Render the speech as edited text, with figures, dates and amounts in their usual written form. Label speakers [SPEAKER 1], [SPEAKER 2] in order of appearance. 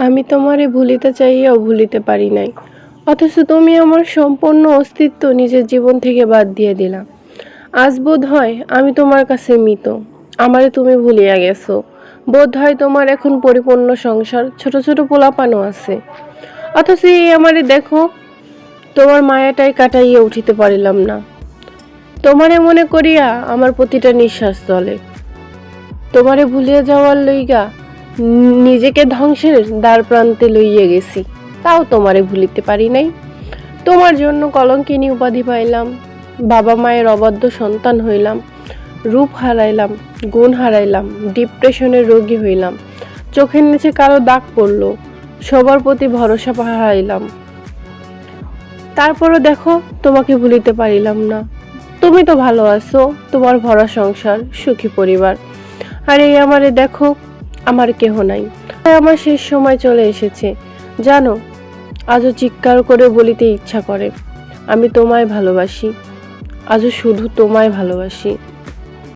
[SPEAKER 1] আমি তোমারে ভুলিতে চাইয়াও ভুলিতে পারি নাই, অথচ তুমি আমার সম্পূর্ণ অস্তিত্ব নিজের জীবন থেকে বাদ দিয়ে দিলা। আজ বোধ হয় আমি তোমার কাছে মৃত, আমারে তুমি ভুলিয়া গেছো। বোধ হয় তোমার এখন পরিপূর্ণ সংসার, ছোট ছোট পোলাপানও আছে, অথচ এই আমারে দেখো, তোমার মায়াটাই কাটাইয়া উঠিতে পারিলাম না। তোমারে মনে করিয়া আমার প্রতিটা নিঃশ্বাস চলে। তোমারে ভুলিয়া যাওয়ার লইগা নিজেকে ধ্বংসের দ্বার প্রান্তে লইয়া গেছি, তাও তোমারে ভুলিতে পারি নাই। তোমার জন্য কলঙ্কিনী উপাধি পাইলাম, বাবা মায়ের অবাধ্য সন্তান হইলাম, রূপ হারাইলাম, গুণ হারাইলাম, ডিপ্রেশনের রোগী হইলাম, চোখের নিচে কালো দাগ পড়লো, সবার প্রতি ভরসা হারাইলাম। তারপরও দেখো, তোমাকে ভুলিতে পারিলাম না। তুমি তো ভালো আছো, তোমার ভরা সংসার, সুখী পরিবার, আর এই আমারে দেখো, আমার কেহ নাই। আমার শেষ সময় চলে এসেছে জানো। আজও চিৎকার করে বলিতে ইচ্ছা করে, আমি তোমায় ভালোবাসি, আজও শুধু তোমায় ভালোবাসি।